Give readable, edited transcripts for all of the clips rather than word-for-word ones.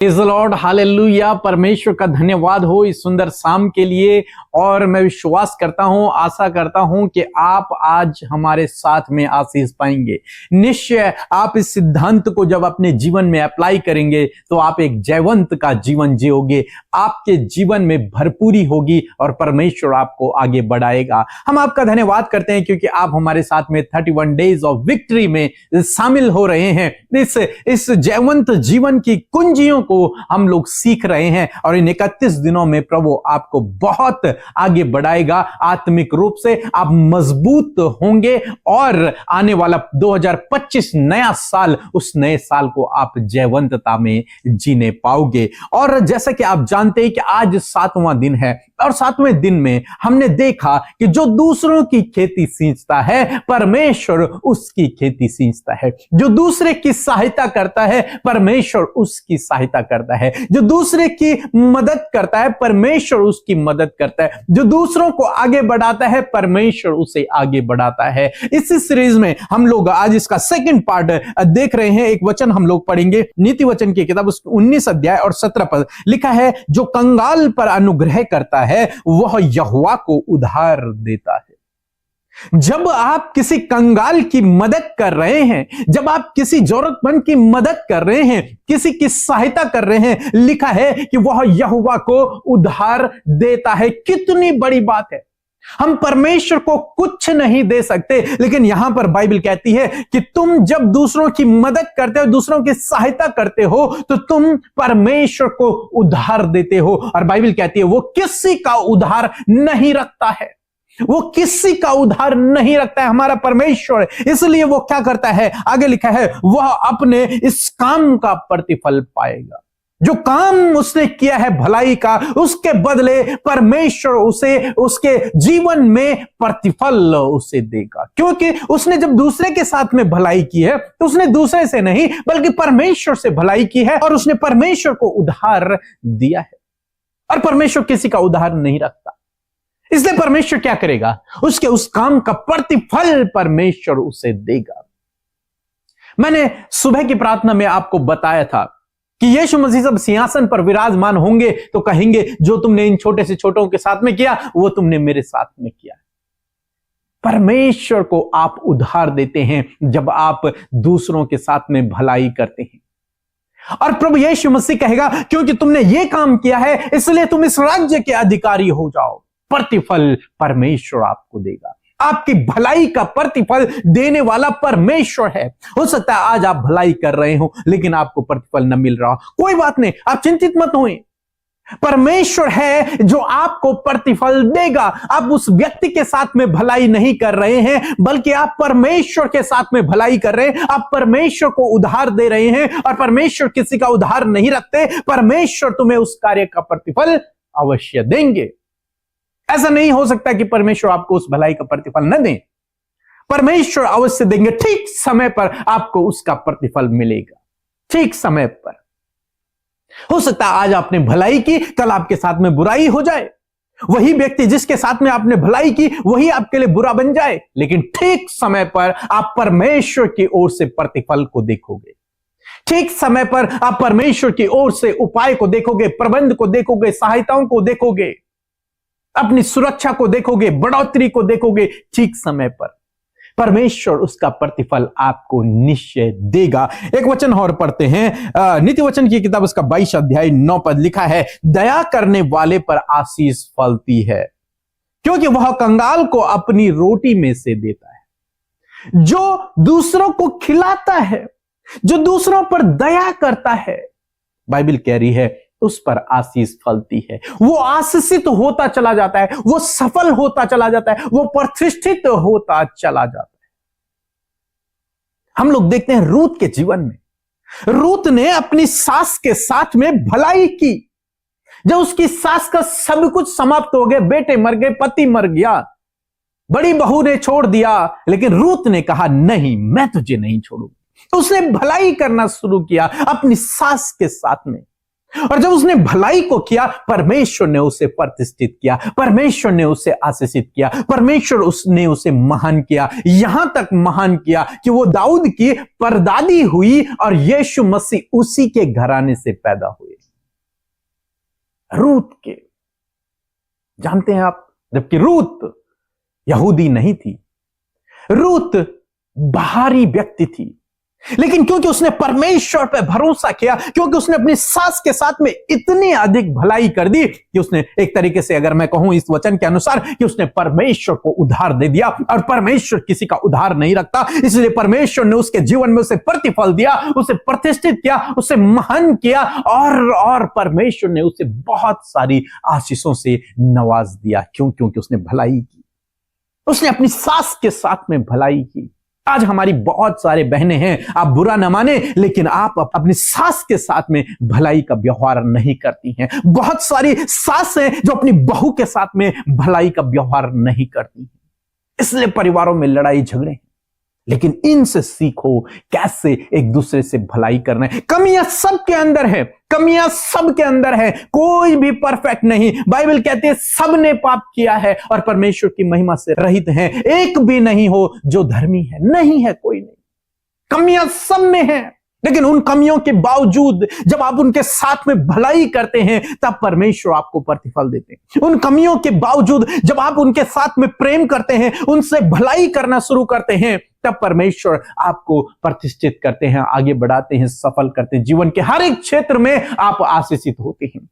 Praise the Lord, hallelujah. परमेश्वर का धन्यवाद हो इस सुंदर शाम के लिए। और मैं विश्वास करता हूं, आशा करता हूं कि आप आज हमारे साथ में आशीष पाएंगे। निश्चय आप इस सिद्धांत को जब अपने जीवन में अप्लाई करेंगे तो आप एक जयवंत का जीवन जियोगे, आपके जीवन में भरपूरी होगी और परमेश्वर आपको आगे बढ़ाएगा। हम आपका धन्यवाद करते हैं क्योंकि आप हमारे साथ में 31 डेज ऑफ विक्ट्री में शामिल हो रहे हैं। इस जयवंत जीवन की कुंजियों को हम लोग सीख रहे हैं और इन 31 दिनों में प्रभु आपको बहुत आगे बढ़ाएगा। आत्मिक रूप से आप मजबूत होंगे और आने वाला 2025 नया साल, उस नए साल को आप जयवंतता में जीने पाओगे। और जैसा कि आप जानते हैं कि आज 7वां दिन है और 7वें दिन में हमने देखा कि जो दूसरों की खेती सींचता है परमेश्वर उसकी खेती सींचता है। जो दूसरे की सहायता करता है परमेश्वर उसकी सहायता करता है। जो दूसरे की मदद करता है परमेश्वर उसकी मदद करता है। जो दूसरों को आगे बढ़ाता है परमेश्वर उसे आगे बढ़ाता है। इसी सीरीज में हम लोग आज इसका सेकंड पार्ट देख रहे हैं। एक वचन हम लोग पढ़ेंगे, नीति वचन की किताब 19 अध्याय और 17 पद लिखा है, जो कंगाल पर अनुग्रह करता है वह यहोवा को उधार देता है। जब आप किसी कंगाल की मदद कर रहे हैं, जब आप किसी जरूरतमंद की मदद कर रहे हैं, किसी की सहायता कर रहे हैं, लिखा है कि वह यहोवा को उधार देता है। कितनी बड़ी बात है। हम परमेश्वर को कुछ नहीं दे सकते, लेकिन यहां पर बाइबल कहती है कि तुम जब दूसरों की मदद करते हो, दूसरों की सहायता करते हो, तो तुम परमेश्वर को उधार देते हो। और बाइबल कहती है वो किसी का उधार नहीं रखता है, वो किसी का उधार नहीं रखता है, हमारा परमेश्वर। इसलिए वो क्या करता है, आगे लिखा है, वह अपने इस काम का प्रतिफल पाएगा। जो काम उसने किया है भलाई का, उसके बदले परमेश्वर उसे उसके जीवन में प्रतिफल उसे देगा। क्योंकि उसने जब दूसरे के साथ में भलाई की है तो उसने दूसरे से नहीं बल्कि परमेश्वर से भलाई की है और उसने परमेश्वर को उधार दिया है। और परमेश्वर किसी का उधार नहीं रखता, इसलिए परमेश्वर क्या करेगा, उसके उस काम का प्रतिफल परमेश्वर उसे देगा। मैंने सुबह की प्रार्थना में आपको बताया था कि यीशु मसीह जब सिंहासन पर विराजमान होंगे तो कहेंगे, जो तुमने इन छोटे से छोटों के साथ में किया वो तुमने मेरे साथ में किया। परमेश्वर को आप उधार देते हैं जब आप दूसरों के साथ में भलाई करते हैं। और प्रभु यीशु मसीह कहेगा, क्योंकि तुमने ये काम किया है इसलिए तुम इस राज्य के अधिकारी हो जाओ। प्रतिफल परमेश्वर आपको देगा। आपकी भलाई का प्रतिफल देने वाला परमेश्वर है। हो सकता है आज आप भलाई कर रहे हो लेकिन आपको प्रतिफल न मिल रहा हो, कोई बात नहीं, आप चिंतित मत होइए। परमेश्वर है जो आपको प्रतिफल देगा। आप उस व्यक्ति के साथ में भलाई नहीं कर रहे हैं बल्कि आप परमेश्वर के साथ में भलाई कर रहे हैं। आप परमेश्वर को उधार दे रहे हैं और परमेश्वर किसी का उधार नहीं रखते। परमेश्वर तुम्हें उस कार्य का प्रतिफल अवश्य देंगे। ऐसा नहीं हो सकता कि परमेश्वर आपको उस भलाई का प्रतिफल न दें। परमेश्वर अवश्य देंगे, ठीक समय पर आपको उसका प्रतिफल मिलेगा, ठीक समय पर। हो सकता है आज आपने भलाई की, कल आपके साथ में बुराई हो जाए। वही व्यक्ति जिसके साथ में आपने भलाई की वही आपके लिए बुरा बन जाए, लेकिन ठीक समय पर आप परमेश्वर की ओर से प्रतिफल को देखोगे। ठीक समय पर आप परमेश्वर की ओर से उपाय को देखोगे, प्रबंध को देखोगे, सहायताओं को देखोगे, अपनी सुरक्षा को देखोगे, बढ़ोतरी को देखोगे। ठीक समय पर परमेश्वर उसका प्रतिफल आपको निश्चय देगा। एक वचन और पढ़ते हैं, नीति वचन की किताब उसका 22 अध्याय 9 पद लिखा है, दया करने वाले पर आशीष फलती है क्योंकि वह कंगाल को अपनी रोटी में से देता है। जो दूसरों को खिलाता है, जो दूसरों पर दया करता है, बाइबल कह रही है उस पर आशीष फलती है। वो आशीषित होता चला जाता है, वो सफल होता चला जाता है, वो प्रतिष्ठित होता चला जाता है। हम लोग देखते हैं रूत के जीवन में, रूत ने अपनी सास के साथ में भलाई की। जब उसकी सास का सब कुछ समाप्त हो गया, बेटे मर गए, पति मर गया, बड़ी बहू ने छोड़ दिया, लेकिन रूत ने कहा नहीं, मैं तुझे नहीं छोड़ूंगी। तो उसने भलाई करना शुरू किया अपनी सास के साथ में। और जब उसने भलाई को किया, परमेश्वर ने उसे प्रतिष्ठित किया, परमेश्वर ने उसे आशीषित किया, परमेश्वर उसने उसे महान किया, यहां तक महान किया कि वो दाऊद की परदादी हुई और यीशु मसीह उसी के घराने से पैदा हुए, रूत के। जानते हैं आप, जबकि रूत यहूदी नहीं थी, रूत बाहरी व्यक्ति थी, लेकिन क्योंकि उसने परमेश्वर पर भरोसा किया, क्योंकि उसने अपनी सास के साथ में इतनी अधिक भलाई कर दी कि उसने, एक तरीके से अगर मैं कहूं इस वचन के अनुसार, कि उसने परमेश्वर को उधार दे दिया। और परमेश्वर किसी का उधार नहीं रखता, इसलिए परमेश्वर ने उसके जीवन में उसे प्रतिफल दिया, उसे प्रतिष्ठित किया, उसे महान किया, और परमेश्वर ने उसे बहुत सारी आशीषों से नवाज दिया। क्यों? क्योंकि उसने भलाई की, उसने अपनी सास के साथ में भलाई की। आज हमारी बहुत सारे बहनें हैं, आप बुरा न माने, लेकिन आप अपनी सास के साथ में भलाई का व्यवहार नहीं करती हैं। बहुत सारी सास हैं जो अपनी बहू के साथ में भलाई का व्यवहार नहीं करती हैं, इसलिए परिवारों में लड़ाई झगड़े हैं। लेकिन इनसे सीखो कैसे एक दूसरे से भलाई करना है। कमियां सबके अंदर है, कमियां सबके अंदर है, कोई भी परफेक्ट नहीं। बाइबल कहती है सबने पाप किया है और परमेश्वर की महिमा से रहित हैं, एक भी नहीं हो जो धर्मी है, नहीं है कोई नहीं। कमियां सब में है, लेकिन उन कमियों के बावजूद जब आप उनके साथ में भलाई करते हैं, तब परमेश्वर आपको प्रतिफल देते हैं। उन कमियों के बावजूद जब आप उनके साथ में प्रेम करते हैं, उनसे भलाई करना शुरू करते हैं, तब परमेश्वर आपको प्रतिष्ठित करते हैं, आगे बढ़ाते हैं, सफल करते हैं। जीवन के हर एक क्षेत्र में आप आशीषित होते हैं।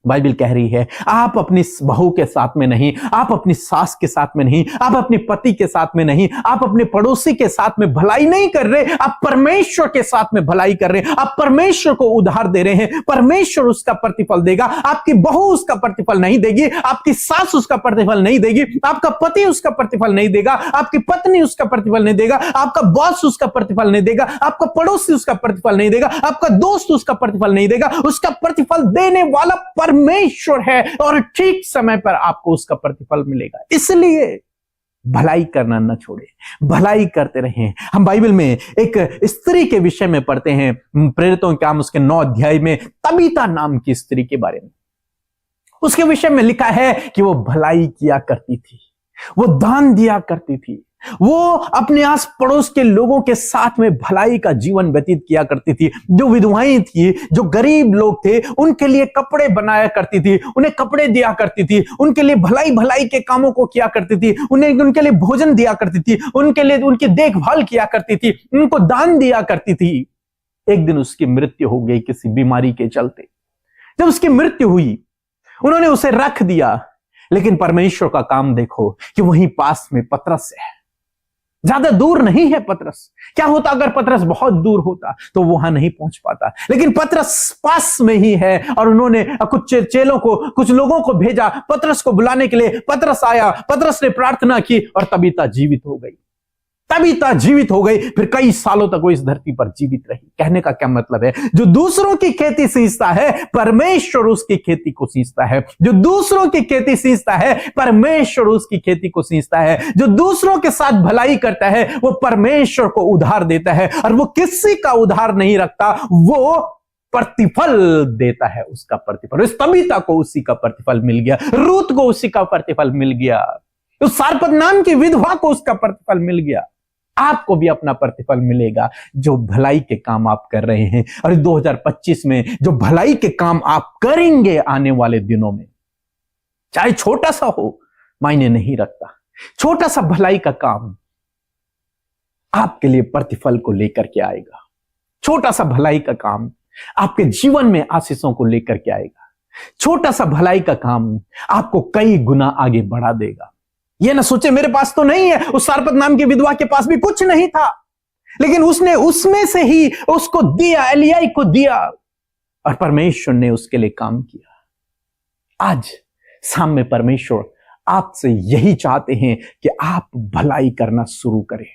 बाइबल कह रही है आप अपनी बहू के साथ में नहीं, आप अपनी सास के साथ में नहीं, आप अपने पति के साथ में नहीं, आप अपने पड़ोसी के साथ में भलाई नहीं कर रहे, आप परमेश्वर के साथ में भलाई कर रहे हैं। आप परमेश्वर को उधार दे रहे हैं, परमेश्वर उसका प्रतिफल देगा। आपकी बहू उसका प्रतिफल नहीं देगी, आपकी सास उसका प्रतिफल नहीं देगी, आपका पति उसका प्रतिफल नहीं देगा, आपकी पत्नी उसका प्रतिफल नहीं देगा, आपका बॉस उसका प्रतिफल नहीं देगा, आपका पड़ोसी उसका प्रतिफल नहीं देगा, आपका दोस्त उसका प्रतिफल नहीं देगा। उसका प्रतिफल देने वाला परमेश्वर है और ठीक समय पर आपको उसका प्रतिफल मिलेगा। इसलिए भलाई करना न छोड़े, भलाई करते रहें। हम बाइबल में एक स्त्री के विषय में पढ़ते हैं, प्रेरितों के काम उसके 9 अध्याय में, तबीता नाम की स्त्री के बारे में। उसके विषय में लिखा है कि वो भलाई किया करती थी, वो दान दिया करती थी, वो अपने आस पड़ोस के लोगों के साथ में भलाई का जीवन व्यतीत किया करती थी। जो विधवाएं थी, जो गरीब लोग थे, उनके लिए कपड़े बनाया करती थी, उन्हें कपड़े दिया करती थी, उनके लिए भलाई के कामों को किया करती थी, उनके लिए भोजन दिया करती थी, उनके लिए उनकी देखभाल किया करती थी, उनको दान दिया करती थी। एक दिन उसकी मृत्यु हो गई किसी बीमारी के चलते। जब उसकी मृत्यु हुई, उन्होंने उसे रख दिया, लेकिन परमेश्वर का काम देखो कि वहीं पास में पतरस है, ज्यादा दूर नहीं है पतरस। क्या होता अगर पतरस बहुत दूर होता तो वहां नहीं पहुंच पाता, लेकिन पतरस पास में ही है। और उन्होंने कुछ चेलों को, कुछ लोगों को भेजा पतरस को बुलाने के लिए। पतरस आया, पतरस ने प्रार्थना की और तबीता जीवित हो गई। तबीता जीवित हो गई, फिर कई सालों तक वो इस धरती पर जीवित रही। कहने का क्या मतलब है, जो दूसरों की खेती सींचता है, परमेश्वर उसकी खेती को सींचता है। जो दूसरों की खेती सींचता है, परमेश्वर उसकी खेती को सींचता है। जो दूसरों के साथ भलाई करता है, वो परमेश्वर को उधार देता है, और वो किसी का उधार नहीं रखता, वो प्रतिफल देता है, उसका प्रतिफल। इस तबीता को उसी का प्रतिफल मिल गया, रूत को उसी का प्रतिफल मिल गया, उस सारपत नाम की विधवा को उसका प्रतिफल मिल गया। आपको भी अपना प्रतिफल मिलेगा जो भलाई के काम आप कर रहे हैं। और 2025 में जो भलाई के काम आप करेंगे आने वाले दिनों में, चाहे छोटा सा हो, मायने नहीं रखता, छोटा सा भलाई का काम आपके लिए प्रतिफल को लेकर के आएगा। छोटा सा भलाई का काम आपके जीवन में आशीषों को लेकर के आएगा। छोटा सा भलाई का काम आपको कई गुना आगे बढ़ा देगा। यह ना सोचे मेरे पास तो नहीं है, उस सारपत नाम की विधवा के पास भी कुछ नहीं था, लेकिन उसने उसमें से ही उसको दिया, एलियाई को दिया, और परमेश्वर ने उसके लिए काम किया। आज शाम में परमेश्वर आपसे यही चाहते हैं कि आप भलाई करना शुरू करें।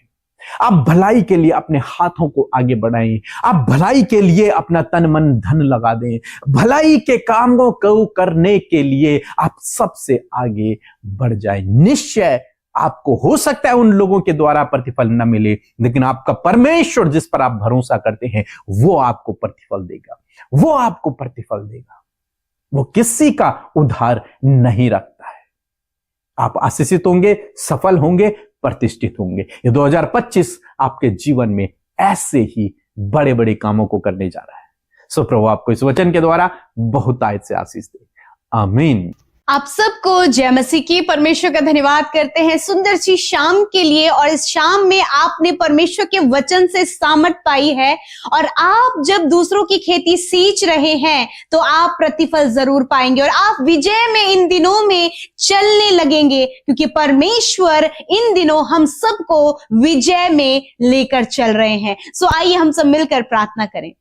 आप भलाई के लिए अपने हाथों को आगे बढ़ाएं, आप भलाई के लिए अपना तन मन धन लगा दें। भलाई के कामों को करने के लिए आप सबसे आगे बढ़ जाएं। निश्चय आपको हो सकता है उन लोगों के द्वारा प्रतिफल न मिले, लेकिन आपका परमेश्वर जिस पर आप भरोसा करते हैं वो आपको प्रतिफल देगा, वो आपको प्रतिफल देगा। वो किसी का उधार नहीं रखता है। आप आशीषित होंगे, सफल होंगे, प्रतिष्ठित होंगे। ये 2025 आपके जीवन में ऐसे ही बड़े बड़े कामों को करने जा रहा है। सो प्रभु आपको इस वचन के द्वारा बहुत आयत से आशीष दे। आमीन। आप सबको जय मसीह की। परमेश्वर का धन्यवाद करते हैं सुंदर सी शाम के लिए, और इस शाम में आपने परमेश्वर के वचन से सामर्थ पाई है, और आप जब दूसरों की खेती सींच रहे हैं तो आप प्रतिफल जरूर पाएंगे और आप विजय में इन दिनों में चलने लगेंगे, क्योंकि परमेश्वर इन दिनों हम सबको विजय में लेकर चल रहे हैं। सो आइए हम सब मिलकर प्रार्थना करें।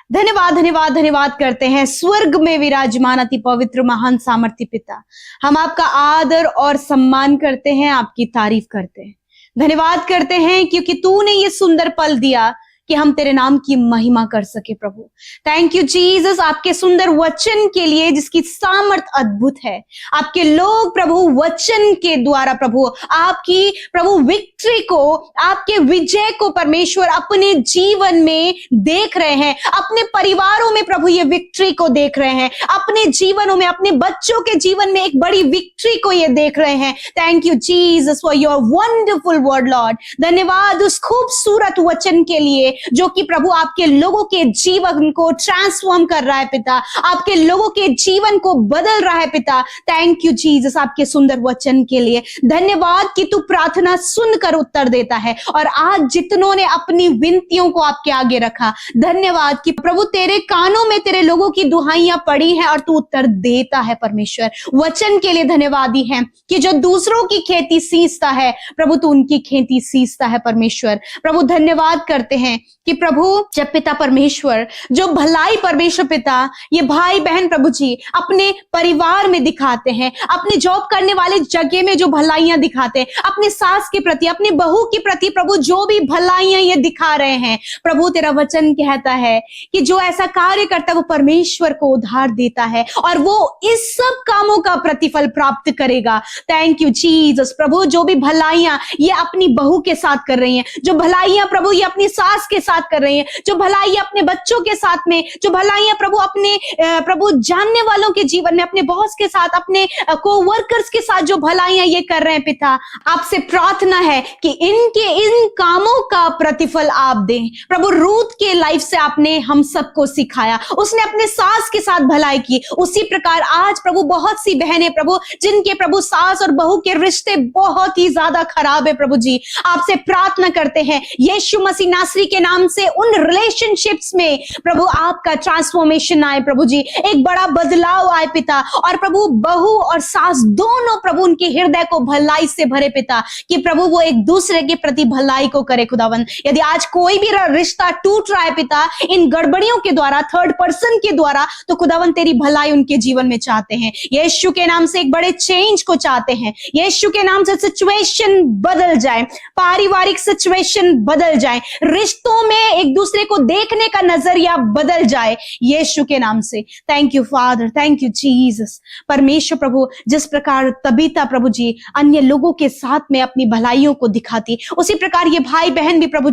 धन्यवाद धन्यवाद धन्यवाद करते हैं स्वर्ग में विराजमान अति पवित्र महान सामर्थ्य पिता, हम आपका आदर और सम्मान करते हैं, आपकी तारीफ करते हैं, धन्यवाद करते हैं क्योंकि तूने ये सुंदर पल दिया कि हम तेरे नाम की महिमा कर सके। प्रभु थैंक यू जीसस, आपके सुंदर वचन के लिए जिसकी सामर्थ अद्भुत है। आपके लोग प्रभु वचन के द्वारा प्रभु आपकी प्रभु विक्ट्री को, आपके विजय को परमेश्वर अपने जीवन में देख रहे हैं, अपने परिवारों में प्रभु ये विक्ट्री को देख रहे हैं, अपने जीवनों में, अपने बच्चों के जीवन में एक बड़ी विक्ट्री को ये देख रहे हैं। Thank you Jesus for your wonderful word Lord. धन्यवाद उस खूबसूरत वचन के लिए जो कि प्रभु आपके लोगों के जीवन को ट्रांसफॉर्म कर रहा है पिता, आपके लोगों के जीवन को बदल रहा है पिता। थैंक यू जीसस आपके सुंदर वचन के लिए। धन्यवाद कि तू प्रार्थना सुनकर उत्तर देता है, और आज जितनों ने अपनी विनतियों को आपके आगे रखा, धन्यवाद कि प्रभु तेरे कानों में तेरे लोगों की दुहाइयां पड़ी हैं और तू उत्तर देता है। परमेश्वर वचन के लिए धन्यवादी है कि जो दूसरों की खेती सींचता है प्रभु तू उनकी खेती सींचता है। परमेश्वर प्रभु धन्यवाद करते हैं कि प्रभु जब पिता परमेश्वर जो भलाई परमेश्वर पिता ये भाई बहन प्रभु जी अपने परिवार में दिखाते हैं, अपने जॉब करने वाले जगह में जो भलाइयां दिखाते हैं, अपने सास के प्रति, अपनी बहू के प्रति प्रभु जो भी भलाइयां ये दिखा रहे हैं, प्रभु तेरा वचन कहता है कि जो ऐसा कार्य करता है वो परमेश्वर को उधार देता है और वो इस सब कामों का प्रतिफल प्राप्त करेगा। Thank you Jesus. प्रभु जो भी भलाइयां ये अपनी बहू के साथ कर रही हैं, जो भलाइयां प्रभु ये अपनी सास के साथ कर रही हैं, जो भलाइयां अपने बच्चों के साथ में, जो भलाइयां प्रभु अपने प्रभु जानने वालों के जीवन में, अपने बॉस के साथ, अपने कोवर्कर्स के साथ जो भलाइयां ये कर रहे हैं पिता, आपसे प्रार्थना है कि इनके इन कामों का प्रतिफल आप दें। प्रभु रूथ के लाइफ से आपने हम सबको सिखाया, उसने अपने सास के साथ भलाई की, उसी प्रकार आज प्रभु बहुत सी बहनें प्रभु जिनके प्रभु सास और बहू के रिश्ते बहुत ही ज्यादा खराब है, प्रभु जी आपसे प्रार्थना करते हैं यीशु मसीह नासरी के नाम से उन रिलेशनशिप्स में प्रभु आपका ट्रांसफॉर्मेशन आए, प्रभु जी एक बड़ा बदलाव आए पिता, और प्रभु बहू और सास दोनों प्रभु उनके हृदय को भलाई से भरे पिता, कि प्रभु वो एक दूसरे के प्रति भलाई को करे। खुदावन यदि आज कोई भी रिश्ता टूट रहा है पिता इन गड़बड़ियों के द्वारा, थर्ड पर्सन के द्वारा, तो खुदावन तेरी भलाई उनके जीवन में चाहते हैं, यीशु के नाम से एक बड़े चेंज को चाहते हैं, यीशु के नाम से सिचुएशन बदल जाए, पारिवारिक सिचुएशन बदल जाए, रिश्तों में एक दूसरे को देखने का नजरिया बदल जाए यीशु के नाम से। Thank you father, thank you Jesus. परमेश्वर प्रभु जिस प्रकार तबीता प्रभु जी अन्य लोगों के साथ में अपनी भलाइयों को दिखाती, उसी प्रकार ये भाई बहन भी प्रभु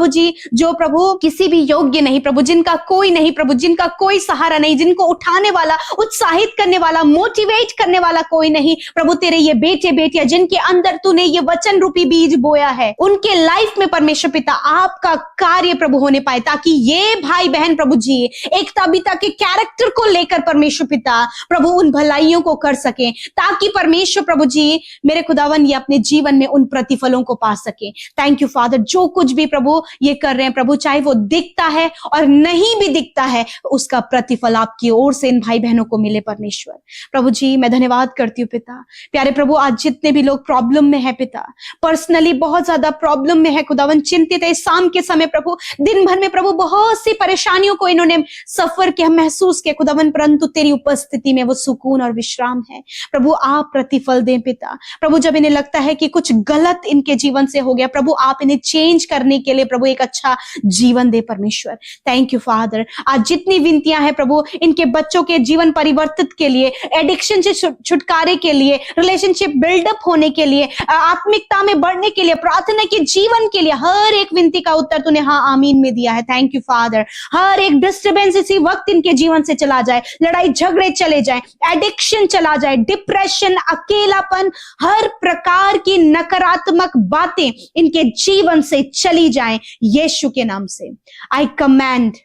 जी जो प्रभु किसी भी योग्य नहीं, प्रभु जिनका कोई नहीं, प्रभु जिनका कोई सहारा नहीं, जिनको उठाने वाला, उत्साहित करने वाला, मोटिवेट करने वाला कोई नहीं, प्रभु तेरे ये बेटे बेटियां जिनके अंदर तूने ये वचन रूपी बीज बोया है, उनके लाइफ में परमेश्वर पिता आपका कार्य प्रभु होने पाए, ताकि ये भाई बहन प्रभु जी एक तबीता के कैरेक्टर को लेकर परमेश्वर पिता प्रभु उन भलाइयों को कर सके, ताकि परमेश्वर प्रभु जी मेरे खुदावन ये अपने जीवन में उन प्रतिफलों को पा सके। थैंक यू फादर, जो कुछ भी प्रभु ये कर रहे हैं प्रभु, चाहे वो दिखता है और नहीं भी दिखता है, उसका प्रतिफल आपकी ओर से इन भाई बहनों को मिले। परमेश्वर प्रभु जी मैं धन्यवाद करती हूँ पिता। प्यारे प्रभु आज जितने भी लोग प्रॉब्लम में है पिता, पर्सनली बहुत ज्यादा प्रॉब्लम में है खुदावन, चिंतित है, शाम के समय में प्रभु दिन भर में प्रभु बहुत सी परेशानियों को इन्होंने सफर किया, महसूस किया खुदावन, परंतु तेरी उपस्थिति में वो सुकून और विश्राम है। प्रभु आप प्रतिफल दें पिता। प्रभु जब इन्हें लगता है कि कुछ गलत इनके जीवन से हो गया, प्रभु आप इन्हें चेंज करने के लिए प्रभु एक अच्छा जीवन दे परमेश्वर। Thank you father. आज जितनी विनतियां हैं प्रभु इनके बच्चों के जीवन परिवर्तित के लिए, एडिक्शन से छुटकारे के लिए, रिलेशनशिप बिल्डअप होने के लिए, आत्मिकता में बढ़ने के लिए, प्रार्थना के जीवन के लिए, हर एक विनती का उत्तर तूने हाँ आमीन में दिया है। Thank you father. हर एक डिस्टर्बेंस इसी वक्त इनके जीवन से चला जाए, लड़ाई झगड़े चले जाए, एडिक्शन चला जाए, डिप्रेशन, अकेलापन, हर प्रकार की नकारात्मक बातें इनके जीवन से चली जाएं यीशु के नाम से। I command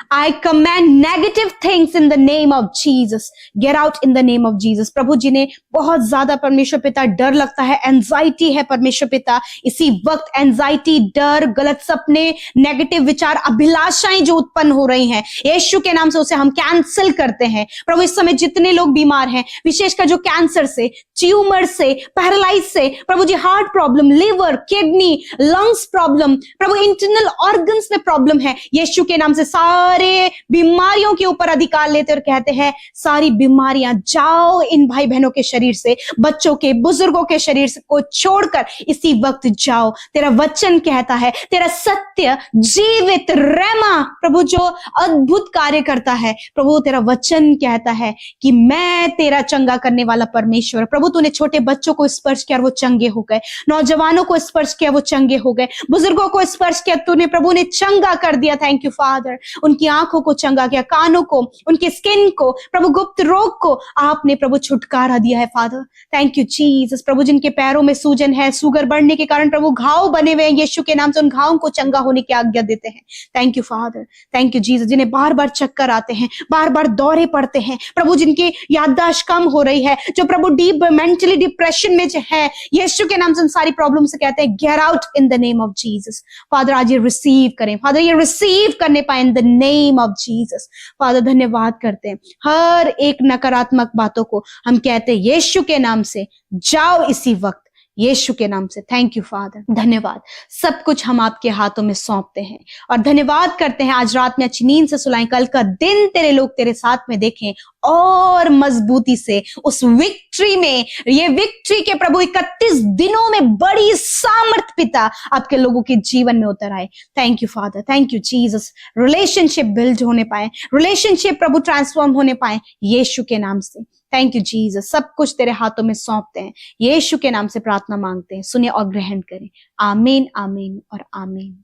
negative things in the name of Jesus. Get out in the name of Jesus. प्रभु जिन्हें बहुत ज्यादा परमेश्वर पिता डर लगता है, एंजाइटी है परमेश्वर पिता, इसी वक्त एंजाइटी, डर, गलत सपने, नेगेटिव विचार, अभिलाषाएं जो उत्पन्न हो रही हैं यीशु के नाम से उसे हम कैंसिल करते हैं। प्रभु इस समय जितने लोग बीमार हैं, विशेषकर जो कैंसर से, ट्यूमर से, पैरालाइज से, प्रभु जी heart problem, liver, kidney, lungs problem, प्रभु इंटरनल ऑर्गन्स में प्रॉब्लम है, यीशु के नाम से सारे बीमारियों के ऊपर अधिकार लेते और कहते हैं सारी बीमारियां जाओ इन भाई बहनों के शरीर से, बच्चों के, बुजुर्गों के शरीर से को छोड़कर इसी वक्त जाओ। तेरा वचन कहता है, तेरा सत्य जीवित रेमा प्रभु जो अद्भुत कार्य करता है, प्रभु तेरा वचन कहता है कि मैं तेरा चंगा करने वाला परमेश्वर। प्रभु तूने छोटे बच्चों को स्पर्श किया और वो चंगे हो गए, नौजवानों को स्पर्श किया वो चंगे हो गए, बुजुर्गों को स्पर्श किया तूने प्रभु ने चंगा कर दिया। Thank you father. उनकी आंखों को चंगा किया, कानों को, उनके स्किन को, प्रभु गुप्त रोग को आपने प्रभु छुटकारा दिया है फादर। Thank you Jesus. प्रभु जिनके पैरों में सूजन है, शुगर बढ़ने के कारण प्रभु घाव बने हुए हैं, यीशु के नाम से उन घावों को चंगा होने की आज्ञा देते हैं। Thank you father. Thank you Jesus. जिन्हें बार बार चक्कर आते हैं, बार बार दौरे पड़ते हैं, प्रभु जिनकी याददाश्त कम हो रही है, जो प्रभु डीप मेंटली डिप्रेशन में है, यीशु के नाम से उन सारी प्रॉब्लम से कहते हैं get out in the name of Jesus. Father आज ये रिसीव करें, फादर ये रिसीव करने पाए in the name of Jesus. Father धन्यवाद करते हैं, हर एक नकारात्मक बातों को हम कहते हैं यीशु के नाम से जाओ इसी वक्त, यीशु के नाम से। Thank you father. धन्यवाद। सब कुछ हम आपके हाथों में सौंपते हैं और धन्यवाद करते हैं आज रात में अच्छी नींद से सुलाएं, कल का दिन तेरे लोग तेरे साथ में देखें और मजबूती से उस विक्ट्री में, ये विक्ट्री के प्रभु 31 दिनों में बड़ी सामर्थ पिता आपके लोगों के जीवन में उतर आए। Thank you father. Thank you Jesus. Relationship build होने पाए, रिलेशनशिप प्रभु ट्रांसफॉर्म होने पाए यीशु के नाम से। Thank you Jesus. सब कुछ तेरे हाथों में सौंपते हैं, यीशु के नाम से प्रार्थना मांगते हैं, सुने और ग्रहण करें। आमीन, आमीन और आमीन।